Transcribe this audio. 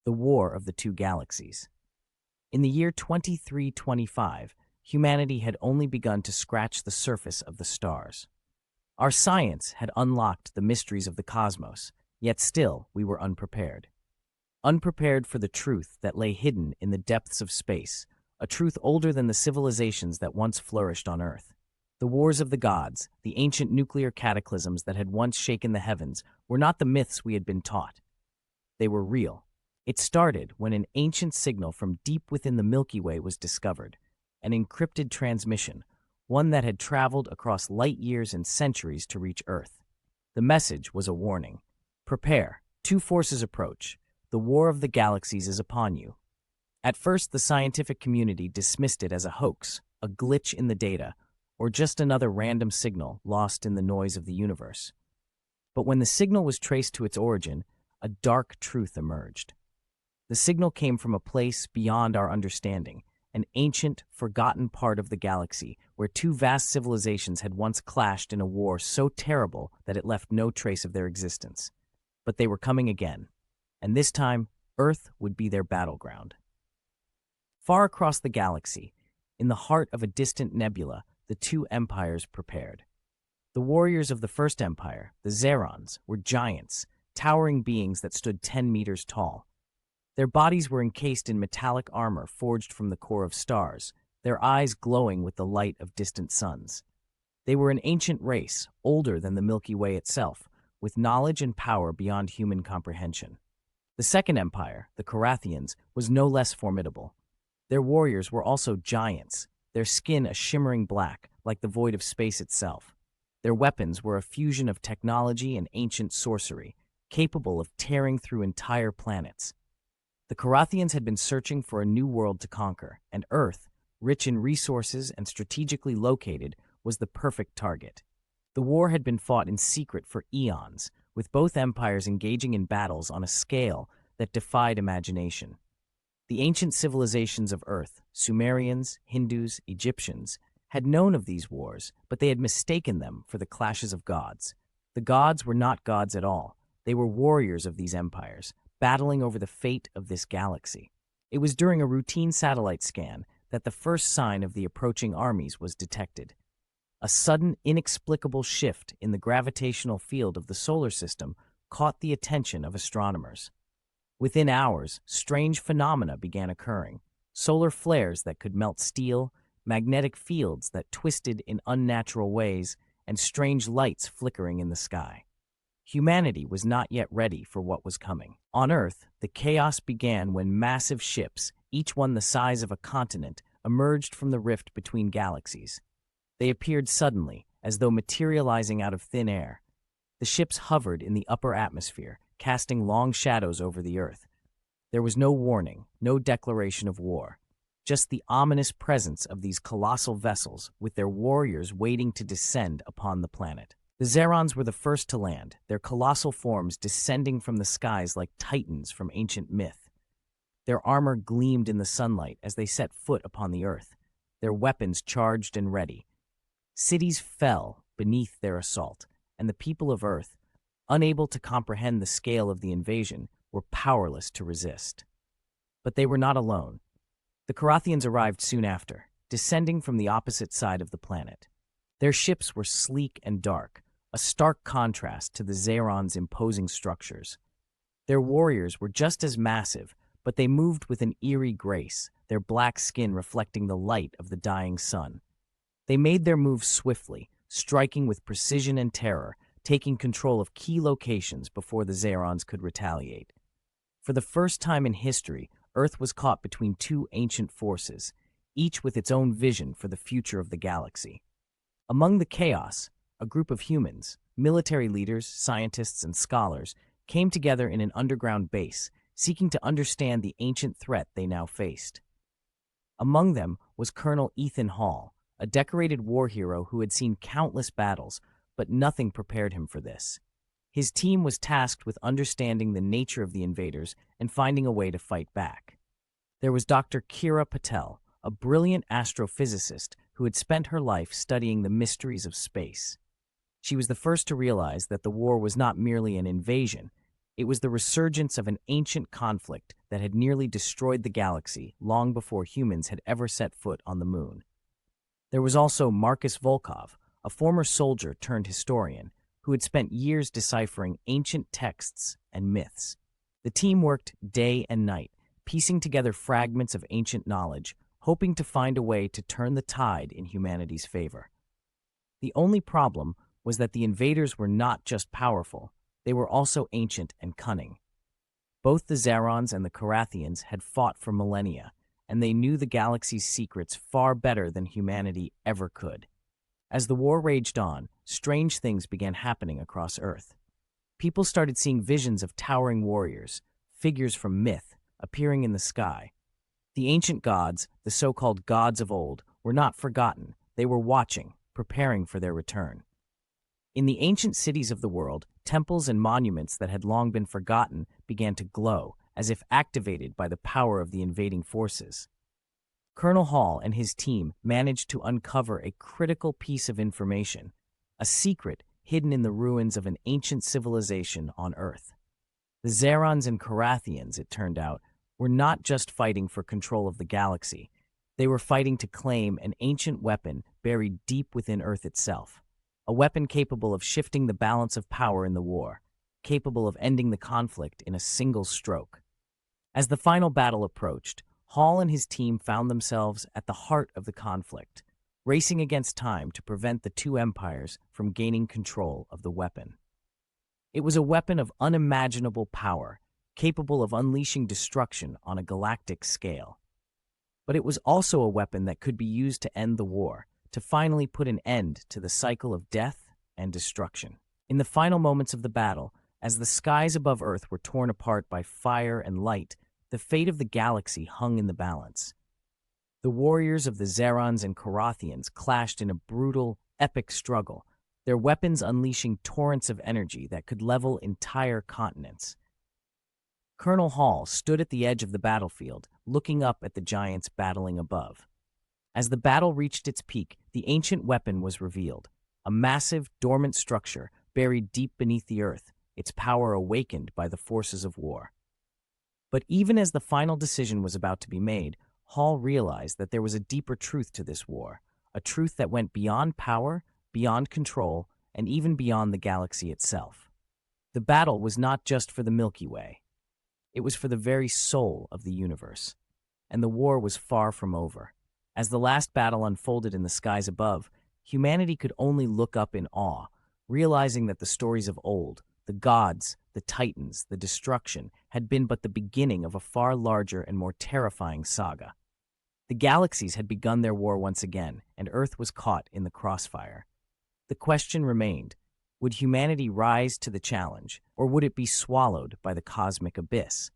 the War of the Two Galaxies. In the year 2325, humanity had only begun to scratch the surface of the stars. Our science had unlocked the mysteries of the cosmos, yet still we were unprepared. Unprepared for the truth that lay hidden in the depths of space, a truth older than the civilizations that once flourished on Earth. The wars of the gods, the ancient nuclear cataclysms that had once shaken the heavens, were not the myths we had been taught. They were real. It started when an ancient signal from deep within the Milky Way was discovered, an encrypted transmission, one that had traveled across light years and centuries to reach Earth. The message was a warning. Prepare. Two forces approach. The war of the galaxies is upon you. At first, the scientific community dismissed it as a hoax, a glitch in the data, or just another random signal lost in the noise of the universe. But when the signal was traced to its origin, a dark truth emerged. The signal came from a place beyond our understanding, an ancient, forgotten part of the galaxy where two vast civilizations had once clashed in a war so terrible that it left no trace of their existence. But they were coming again, and this time, Earth would be their battleground. Far across the galaxy, in the heart of a distant nebula, the two empires prepared. The warriors of the first empire, the Zehrons, were giants, towering beings that stood 10 meters tall. Their bodies were encased in metallic armor forged from the core of stars, their eyes glowing with the light of distant suns. They were an ancient race, older than the Milky Way itself, with knowledge and power beyond human comprehension. The second empire, the Korathians, was no less formidable. Their warriors were also giants, their skin a shimmering black, like the void of space itself. Their weapons were a fusion of technology and ancient sorcery, capable of tearing through entire planets. The Korathians had been searching for a new world to conquer, and Earth, rich in resources and strategically located, was the perfect target. The war had been fought in secret for eons, with both empires engaging in battles on a scale that defied imagination. The ancient civilizations of Earth, Sumerians, Hindus, Egyptians, had known of these wars, but they had mistaken them for the clashes of gods. The gods were not gods at all. They were warriors of these empires, battling over the fate of this galaxy. It was during a routine satellite scan that the first sign of the approaching armies was detected. A sudden, inexplicable shift in the gravitational field of the solar system caught the attention of astronomers. Within hours, strange phenomena began occurring. Solar flares that could melt steel, magnetic fields that twisted in unnatural ways, and strange lights flickering in the sky. Humanity was not yet ready for what was coming. On Earth, the chaos began when massive ships, each one the size of a continent, emerged from the rift between galaxies. They appeared suddenly, as though materializing out of thin air. The ships hovered in the upper atmosphere, casting long shadows over the Earth. There was no warning, no declaration of war, just the ominous presence of these colossal vessels with their warriors waiting to descend upon the planet. The Zehrons were the first to land, their colossal forms descending from the skies like titans from ancient myth. Their armor gleamed in the sunlight as they set foot upon the Earth, their weapons charged and ready. Cities fell beneath their assault, and the people of Earth, unable to comprehend the scale of the invasion, were powerless to resist. But they were not alone. The Korathians arrived soon after, descending from the opposite side of the planet. Their ships were sleek and dark, a stark contrast to the Zehrons' imposing structures. Their warriors were just as massive, but they moved with an eerie grace, their black skin reflecting the light of the dying sun. They made their moves swiftly, striking with precision and terror, taking control of key locations before the Zehrons could retaliate. For the first time in history, Earth was caught between two ancient forces, each with its own vision for the future of the galaxy. Among the chaos, a group of humans, military leaders, scientists, and scholars, came together in an underground base, seeking to understand the ancient threat they now faced. Among them was Colonel Ethan Hall, a decorated war hero who had seen countless battles, but nothing prepared him for this. His team was tasked with understanding the nature of the invaders and finding a way to fight back. There was Dr. Kira Patel, a brilliant astrophysicist who had spent her life studying the mysteries of space. She was the first to realize that the war was not merely an invasion, It was the resurgence of an ancient conflict that had nearly destroyed the galaxy long before humans had ever set foot on the moon. There was also Marcus Volkov, a former soldier turned historian, who had spent years deciphering ancient texts and myths. The team worked day and night, piecing together fragments of ancient knowledge, hoping to find a way to turn the tide in humanity's favor. The only problem was that the invaders were not just powerful, they were also ancient and cunning. Both the Zehrons and the Korathians had fought for millennia, and they knew the galaxy's secrets far better than humanity ever could. As the war raged on, strange things began happening across Earth. People started seeing visions of towering warriors, figures from myth, appearing in the sky. The ancient gods, the so-called gods of old, were not forgotten. They were watching, preparing for their return. In the ancient cities of the world, temples and monuments that had long been forgotten began to glow, as if activated by the power of the invading forces. Colonel Hall and his team managed to uncover a critical piece of information, a secret hidden in the ruins of an ancient civilization on Earth. The Zehrons and Korathians, it turned out, were not just fighting for control of the galaxy. They were fighting to claim an ancient weapon buried deep within Earth itself, a weapon capable of shifting the balance of power in the war, capable of ending the conflict in a single stroke. As the final battle approached, Hall and his team found themselves at the heart of the conflict, racing against time to prevent the two empires from gaining control of the weapon. It was a weapon of unimaginable power, capable of unleashing destruction on a galactic scale. But it was also a weapon that could be used to end the war, to finally put an end to the cycle of death and destruction. In the final moments of the battle, as the skies above Earth were torn apart by fire and light, the fate of the galaxy hung in the balance. The warriors of the Zehrons and Korathians clashed in a brutal, epic struggle, their weapons unleashing torrents of energy that could level entire continents. Colonel Hall stood at the edge of the battlefield, looking up at the giants battling above. As the battle reached its peak, the ancient weapon was revealed, a massive, dormant structure buried deep beneath the Earth, its power awakened by the forces of war. But even as the final decision was about to be made, Hall realized that there was a deeper truth to this war, a truth that went beyond power, beyond control, and even beyond the galaxy itself. The battle was not just for the Milky Way. It was for the very soul of the universe. And the war was far from over. As the last battle unfolded in the skies above, humanity could only look up in awe, realizing that the stories of old, the gods, the titans, the destruction, had been but the beginning of a far larger and more terrifying saga. The galaxies had begun their war once again, and Earth was caught in the crossfire. The question remained, would humanity rise to the challenge, or would it be swallowed by the cosmic abyss?